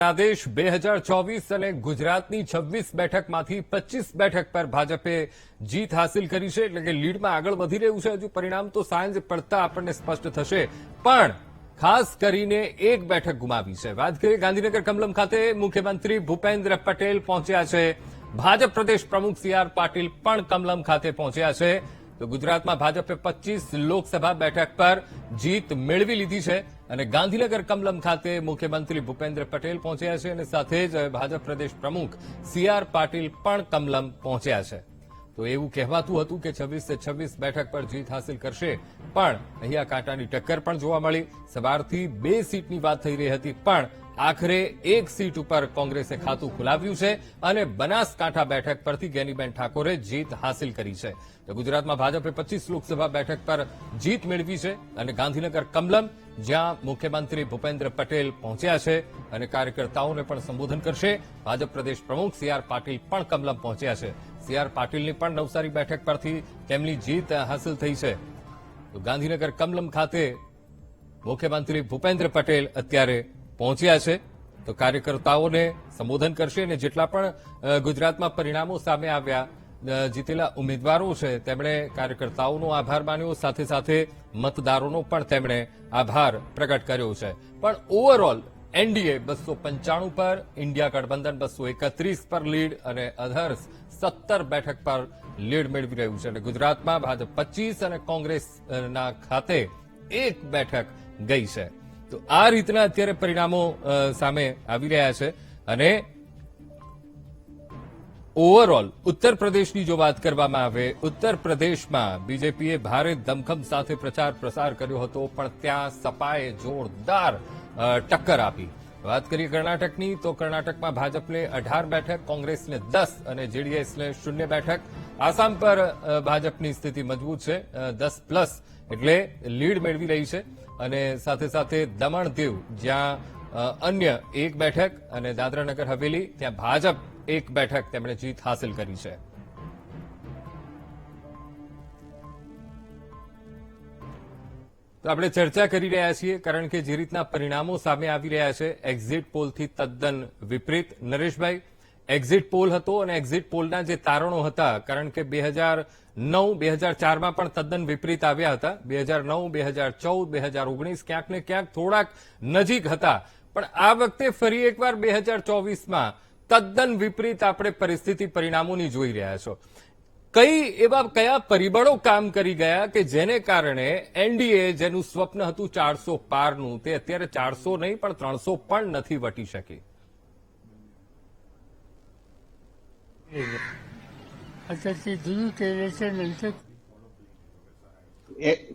આદેશ 2024 અને ગુજરાતની 26 બેઠકમાંથી 25 બેઠક પર ભાજપે જીત હાંસિલ કરી છે, એટલે કે લીડમાં આગળ વધી રહ્યું છે. હજુ પરિણામ તો સાંજ પડતા આપણને સ્પષ્ટ થશે, પણ ખાસ કરીને એક બેઠક ગુમાવી છે. વાત કરીએ ગાંધીનગર કમલમ ખાતે મુખ્યમંત્રી ભૂપેન્દ્ર પટેલ પહોંચ્યા છે. ભાજપ પ્રદેશ પ્રમુખ સી.આર. પાટીલ પણ કમલમ ખાતે પહોંચ્યા છે. તો ગુજરાતમાં ભાજપે 25 લોકસભા બેઠક પર જીત મેળવી લીધી છે અને ગાંધીનગર કમલમ ખાતે મુખ્યમંત્રી ભૂપેન્દ્ર પટેલ પહોંચ્યા છે અને સાથે જ ભાજપ પ્રદેશ પ્રમુખ સી.આર. પાટીલ પણ કમલમ પહોંચ્યા છે. તો એવું કહેવાતું હતું કે 26 બેઠક પર જીત હાંસિલ કરશે, પણ અહીંયા કાંટાની ટક્કર પણ જોવા મળી. સવારથી 2 સીટની વાત થઈ રહી હતી, પણ આખરે એક સીટ ઉપર કોંગ્રેસે ખાતું ખોલાવ્યું છે અને બનાસકાંઠા બેઠક પરથી ગેનીબેન ઠાકોરે જીત હાંસિલ કરી છે. તો ગુજરાતમાં ભાજપે 25 લોકસભા બેઠક પર જીત મેળવી છે અને ગાંધીનગર કમલમ, જ્યાં મુખ્યમંત્રી ભૂપેન્દ્ર પટેલ પહોંચ્યા છે અને કાર્યકર્તાઓને પણ સંબોધન કરશે. ભાજપ પ્રદેશ પ્રમુખ સી.આર. પાટીલ પણ કમલમ પહોંચ્યા છે. સી.આર. પાટીલની પણ નવસારી બેઠક પરથી તેમની જીત હાંસિલ થઈ છે. તો ગાંધીનગર કમલમ ખાતે મુખ્યમંત્રી ભૂપેન્દ્ર પટેલ અત્યારે પહોંચ્યા છે. તો કાર્યકર્તાઓને સંબોધન કરશે અને જેટલા પણ ગુજરાતમાં પરિણામો સામે આવ્યા, જીતેલા ઉમેદવારો છે, તેમણે કાર્યકર્તાઓનો આભાર માન્યો, સાથે સાથે મતદારોનો પણ તેમણે આભાર પ્રગટ કર્યો છે. પણ ઓવરઓલ એનડીએ 295 પર, ઇન્ડિયા ગઠબંધન 231 પર લીડ અને અધર્સ 17 બેઠક પર લીડ મેળવી રહ્યું છે. અને ગુજરાતમાં ભાજપ 25 અને કોંગ્રેસના ખાતે 1 બેઠક ગઈ છે. તો આ રીતના અત્યારે પરિણામો સામે આવી રહ્યા છે. અને ઓવરઓલ ઉત્તર પ્રદેશની જો વાત કરવામાં આવે, ઉત્તર પ્રદેશમાં બીજેપીએ ભારે દમખમ સાથે પ્રચાર પ્રસાર કર્યો હતો, પણ ત્યાં સપાએ જોરદાર ટક્કર આપી. વાત કરીએ કર્ણાટકની, તો કર્ણાટકમાં ભાજપને 18 બેઠક, કોંગ્રેસને 10 અને જેડીએસને 0 બેઠક. આસામ પર ભાજપની સ્થિતિ મજબૂત છે, 10+, એટલે લીડ મેળવી રહી છે. અને સાથે સાથે દમણ દીવ, જ્યાં અન્ય 1 બેઠક, અને દાદરાનગર હવેલી, ત્યાં ભાજપ 1 બેઠક તેમણે જીત હાંસિલ કરી છે. તો આપણે ચર્ચા કરી રહ્યા છીએ, કારણ કે જે રીતના પરિણામો સામે આવી રહ્યા છે એક્ઝિટ પોલથી તદ્દન વિપરીત. નરેશભાઈ, એક્ઝિટ પોલ હતો અને એક્ઝિટ પોલના જે તારણો હતા, કારણ કે 2009, 2004માં પણ તદ્દન વિપરીત આવ્યા હતા. 2009, 2014, 2019 ક્યાંક ને ક્યાંક થોડાક નજીક હતા, પણ આ વખતે ફરી એકવાર 2024માં તદ્દન વિપરીત આપણે પરિસ્થિતિ પરિણામોની જોઈ રહ્યા છો. કયા પરિબળો કામ કરી ગયા કે જેને કારણે એનડીએ, જેનું સ્વપ્ન હતું 400 પારનું, તે અત્યારે 400 નહીં પણ 300 પણ નથી વટી શકી?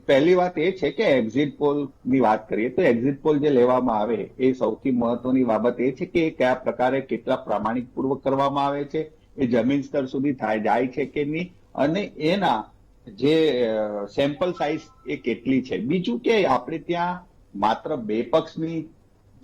પહેલી વાત એ છે કે એક્ઝિટ પોલ ની વાત કરીએ તો એક્ઝિટ પોલ જે લેવામાં આવે એ સૌથી મહત્વની બાબત એ છે કે એ કયા પ્રકારે કેટલા પ્રામાણિકપૂર્વક કરવામાં આવે છે, એ જમીન સ્તર સુધી જાય છે કે નહીં, અને એના જે સેમ્પલ સાઇઝ એ કેટલી છે. બીજું કે આપણે ત્યાં માત્ર 2 પક્ષની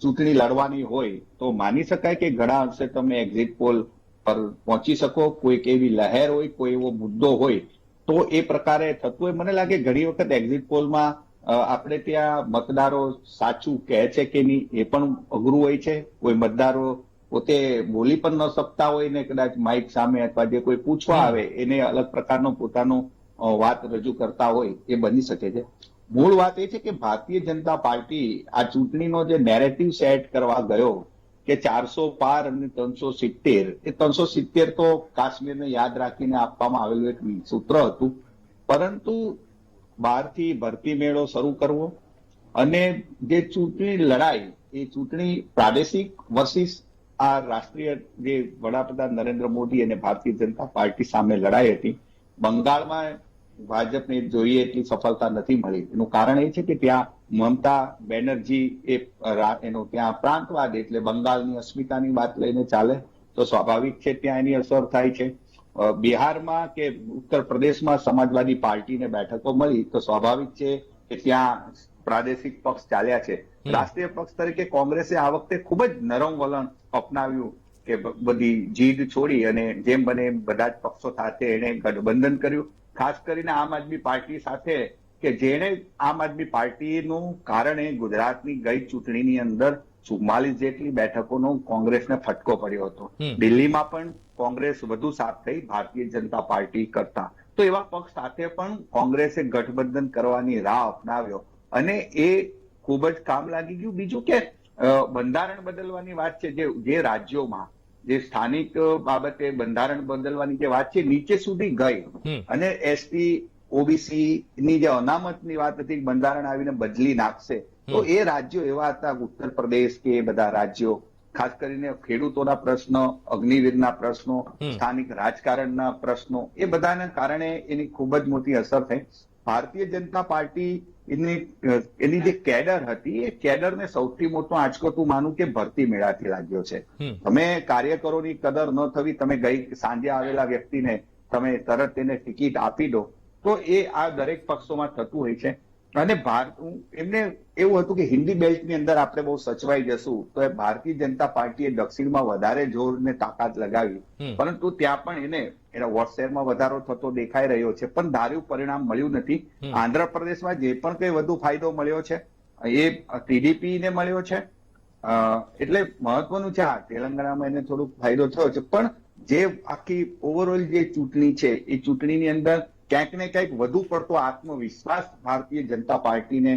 ચૂંટણી લડવાની હોય તો માની શકાય કે ઘણા અંશે તમે એક્ઝિટ પોલ પર પહોંચી શકો. કોઈક એવી લહેર હોય, કોઈ એવો મુદ્દો હોય તો એ પ્રકારે થતું હોય. મને લાગે ઘણી વખત એક્ઝિટ પોલમાં આપણે ત્યાં મતદારો સાચું કહે છે કે નહીં એ પણ અઘરું હોય છે. કોઈ મતદારો પોતે બોલી પણ ન શકતા હોય ને કદાચ માઇક સામે અથવા જે કોઈ પૂછવા આવે એને અલગ પ્રકારનો પોતાનો વાત રજૂ કરતા હોય, એ બની શકે છે. મૂળ વાત એ છે કે ભારતીય જનતા પાર્ટી આ ચૂંટણીનો જે નેરેટિવ સેટ કરવા ગયો કે 400 પાર અને 370, એ 370 તો કાશ્મીરને યાદ રાખીને આપવામાં આવેલું એક સૂત્ર હતું, પરંતુ બહારથી ભરતી મેળો શરૂ કરવો અને જે ચૂંટણી લડાઈ, એ ચૂંટણી પ્રાદેશિક વર્સિસ આ રાષ્ટ્રીય જે વડાપ્રધાન નરેન્દ્ર મોદી અને ભારતીય જનતા પાર્ટી સામે લડાઈ હતી. બંગાળમાં ભાજપને જોઈએ એટલી સફળતા નથી મળી. એનું કારણ એ છે કે ત્યાં મમતા બેનર્જી એનો ત્યાં પ્રાંતવાદ, એટલે બંગાળની અસ્મિતાની વાત લઈને ચાલે તો સ્વાભાવિક છે ત્યાં એની અસર થાય છે. બિહારમાં કે ઉત્તર પ્રદેશમાં સમાજવાદી પાર્ટીને બેઠકો મળી તો સ્વાભાવિક છે કે ત્યાં પ્રાદેશિક પક્ષ ચાલ્યા છે. રાષ્ટ્રીય પક્ષ તરીકે કોંગ્રેસે આ વખતે ખૂબ જ નરમ વલણ અપનાવ્યું કે બધી જીદ છોડી અને જેમ બને બધા જ પક્ષો સાથે એને ગઠબંધન કર્યું. ખાસ કરીને આમ આદમી પાર્ટી સાથે, કે જેણે આમ આદમી પાર્ટીનું કારણે ગુજરાતની ગઈ ચૂંટણીની અંદર 44 જેટલી બેઠકોનો કોંગ્રેસને ફટકો પડ્યો હતો. દિલ્હીમાં પણ કોંગ્રેસ વધુ સાથ થઈ ભારતીય જનતા પાર્ટી કરતા. તો એવા પક્ષ સાથે પણ કોંગ્રેસે ગઠબંધન કરવાની રાહ અપનાવ્યો અને એ ખૂબ જ કામ લાગી ગયું. બીજું કે બંધારણ બદલવાની વાત છે, જે રાજ્યોમાં જે સ્થાનિક બાબતે બંધારણ બદલવાની જે વાત છે નીચે સુધી ગઈ અને એસટી ઓબીસી ની જે અનામતની વાત હતી બંધારણ આવીને બદલી નાખશે, તો એ રાજ્યો એવા હતા ઉત્તર પ્રદેશ કે એ બધા રાજ્યો, ખાસ કરીને ખેડૂતોના પ્રશ્નો, અગ્નિવીરના પ્રશ્નો, સ્થાનિક રાજકારણના પ્રશ્નો, એ બધાના કારણે એની ખૂબ જ મોટી અસર થઈ. ભારતીય જનતા પાર્ટી એની જે કેડર હતી એ કેડરને સૌથી મોટો આંચકો તું માનું કે ભરતી મેળાથી લાગ્યો છે. તમે કાર્યકરોની કદર ન થવી, તમે ગઈ સાંજે આવેલા વ્યક્તિને તમે તરત એને ટિકિટ આપી દો, તો એ આ દરેક પક્ષોમાં થતું હોય છે. અને એમને એવું હતું કે હિન્દી બેલ્ટની અંદર આપણે બહુ સચવાઈ જશું, તો એ ભારતીય જનતા પાર્ટીએ દક્ષિણમાં વધારે જોર ને તાકાત લગાવી, પરંતુ ત્યાં પણ એના વોટ શેરમાં વધારો થતો દેખાઈ રહ્યો છે, પણ ધાર્યું પરિણામ મળ્યું નથી. આંધ્રપ્રદેશમાં જે પણ કઈ વધુ ફાયદો મળ્યો છે એ ટીડીપી ને મળ્યો છે, એટલે મહત્વનું છે. તેલંગાણામાં એને થોડોક ફાયદો થયો છે, પણ જે આખી ઓવરઓલ જે ચૂંટણી છે એ ચૂંટણીની અંદર ક્યાંક ને ક્યાંક વધુ પડતો આત્મવિશ્વાસ ભારતીય જનતા પાર્ટીને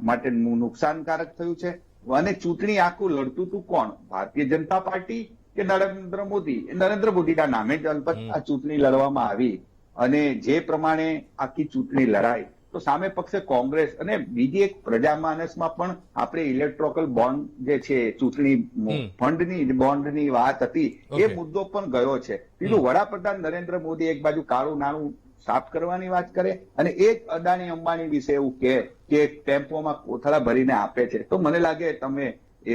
માટે નુકસાનકારક થયું છે. અને ચૂંટણી આખું લડતું હતું કોણ? ભારતીય જનતા પાર્ટી કે નરેન્દ્ર મોદી? નરેન્દ્ર મોદીના નામે જ અલબત્ત આ ચૂંટણી લડવામાં આવી. અને જે પ્રમાણે આખી ચૂંટણી લડાઈ, તો સામે પક્ષે કોંગ્રેસ અને બીજી એક પ્રજામાનસમાં પણ આપણે ઇલેક્ટ્રોકલ બોન્ડ જે છે ચૂંટણી ફંડની બોન્ડની વાત હતી, એ મુદ્દો પણ ગયો છે. બીજું વડાપ્રધાન નરેન્દ્ર મોદી એક બાજુ કાળું નાણું સાફ કરવાની વાત કરે અને એ જ અદાણી અંબાણી વિશે એવું કે ટેમ્પોમાં કોથળા ભરીને આપે છે. તો મને લાગે તમે એ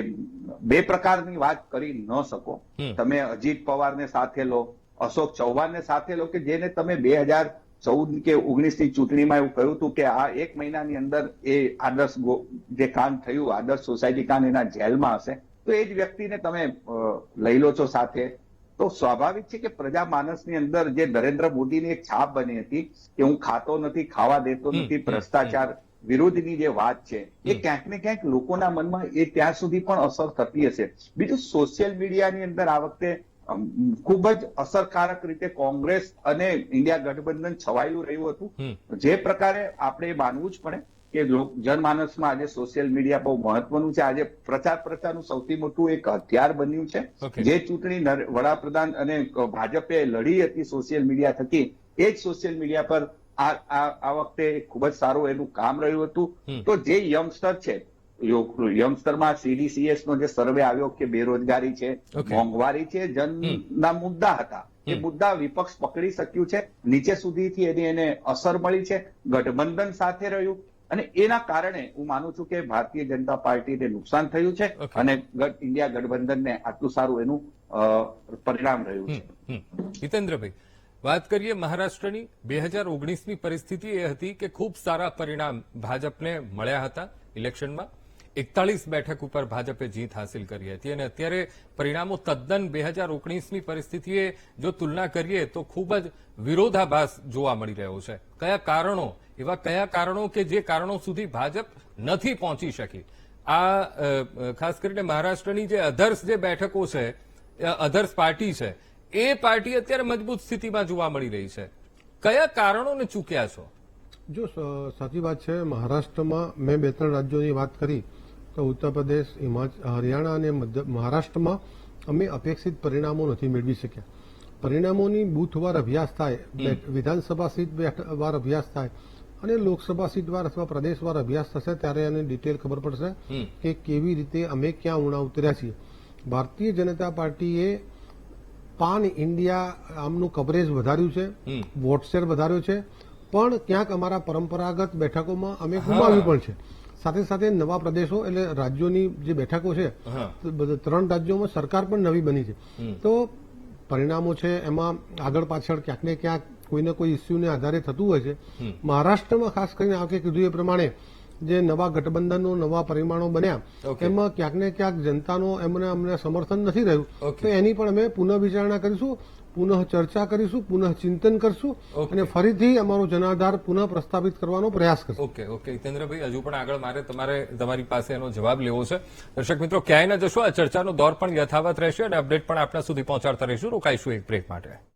બે પ્રકારની વાત કરી ન શકો. તમે અજીત પવારને સાથે લો, અશોક ચૌહાણને સાથે લો, કે જેને તમે 2014 કે 19 ની ચૂંટણીમાં એવું કહ્યું હતું કે આ એક મહિનાની અંદર એ આદર્શ જે કાંડ થયું, આદર્શ સોસાયટી કાંડ, એના જેલમાં હશે. તો એ જ વ્યક્તિને તમે લઈ લો છો સાથે. તો સ્વાભાવિક છે કે પ્રજામાનસની અંદર જે નરેન્દ્ર મોદીની એક છાપ બની હતી કે હું ખાતો નથી, ખાવા દેતો નથી, ભ્રષ્ટાચાર વિરોધની જે વાત છે, એ ક્યાંક ને ક્યાંક લોકોના મનમાં એ ત્યાં સુધી પણ અસર થતી હશે. બીજું સોશિયલ મીડિયાની અંદર આ વખતે ખૂબ જ અસરકારક રીતે કોંગ્રેસ અને ઇન્ડિયા ગઠબંધન છવાયેલું રહ્યું હતું. જે પ્રકારે આપણે માનવું જ પડે કે જનમાનસમાં આજે સોશિયલ મીડિયા બહુ મહત્વનું છે. આજે પ્રચારનું સૌથી મોટું એક હથિયાર બન્યું છે. જે ચૂંટણી વડાપ્રધાન અને ભાજપે લડી હતી સોશિયલ મીડિયા થકી, એ જ સોશિયલ મીડિયા પર આ વખતે ખૂબ જ સારું એનું કામ રહ્યું હતું. તો જે યંગસ્ટર છે, યંગસ્ટરમાં CDCS નો જે સર્વે આવ્યો કે બેરોજગારી છે, મોંઘવારી છે, જનના મુદ્દા હતા, એ મુદ્દા વિપક્ષ પકડી શક્યું છે. નીચે સુધીથી એને અસર મળી છે, ગઠબંધન સાથે રહ્યું, અને એના કારણે હું માનું છું કે ભારતીય જનતા પાર્ટીને નુકસાન થયું છે અને ઇન્ડિયા ગઠબંધનને આટલું સારું એનું પરિણામ રહ્યું છે. જીતેન્દ્રભાઈ, વાત કરીએ મહારાષ્ટ્રની 2019ની પરિસ્થિતિ એ હતી કે ખૂબ સારા પરિણામ ભાજપને મળ્યા હતા ઇલેક્શનમાં. 41 બેઠક ઉપર ભાજપે જીત હાંસિલ કરી હતી અને અત્યારે પરિણામો તદ્દન 2019ની પરિસ્થિતિએ જો તુલના કરીએ તો ખૂબ જ વિરોધાભાસ જોવા મળી રહ્યો છે. કયા કારણો, એવા કયા કારણો કે જે કારણો સુધી ભાજપ નથી પહોંચી શકી? આ ખાસ કરીને મહારાષ્ટ્રની જે અધર્સ જે બેઠકો છે, અધર્સ પાર્ટી છે, એ પાર્ટી અત્યારે મજબૂત સ્થિતિમાં જોવા મળી રહી છે. કયા કારણોને ચૂક્યા છો? જો સાચી વાત છે, મહારાષ્ટ્રમાં મેં 2-3 રાજ્યોની વાત કરી, તો ઉત્તર પ્રદેશ, હરિયાણા અને મહારાષ્ટ્રમાં અમે અપેક્ષિત પરિણામો નથી મેળવી શક્યા. પરિણામોની બૂથવાર અભ્યાસ થાય, વિધાનસભા સીટ વાર અભ્યાસ થાય અને લોકસભા સીટ વાર અથવા પ્રદેશવાર અભ્યાસ થશે ત્યારે એની ડિટેલ ખબર પડશે કે કેવી રીતે અમે ક્યાં ઉણા ઉતર્યા છીએ. ભારતીય જનતા પાર્ટીએ પાન ઇન્ડિયા આમનું કવરેજ વધાર્યું છે, વોટ શેર વધાર્યો છે, પણ ક્યાંક અમારા પરંપરાગત બેઠકોમાં અમે ગુમાવ્યું પણ છે. સાથે સાથે નવા પ્રદેશો એટલે રાજ્યોની જે બેઠકો છે, 3 રાજ્યોમાં સરકાર પણ નવી બની છે. તો પરિણામો છે એમાં આગળ પાછળ ક્યાંક ને ક્યાંક કોઈને કોઈ ઇસ્યુને આધારે થતું હોય છે. મહારાષ્ટ્રમાં ખાસ કરીને આ વખતે કીધું એ પ્રમાણે જે નવા ગઠબંધનો નવા પરિમાણો બન્યા Okay. એમાં ક્યાંક ને ક્યાંક જનતાનો અમને સમર્થન નથી રહ્યું Okay. તો એની પણ અમે પુનઃ વિચારણા કરીશું, પુનઃ ચર્ચા કરીશું, પુનઃ ચિંતન કરશું Okay. અને ફરીથી અમારો જનાધાર પુનઃ પ્રસ્થાપિત કરવાનો પ્રયાસ કરશું. ઓકે હિતેન્દ્રભાઈ, હજુ પણ આગળ મારે તમારી પાસે એનો જવાબ લેવો છે. દર્શક મિત્રો, ક્યાંય ન જશો, આ ચર્ચાનો દોર પણ યથાવત રહેશે અને અપડેટ પણ આપણા સુધી પહોંચાડતા રહીશું. રોકાઈશું એક બ્રેક માટે.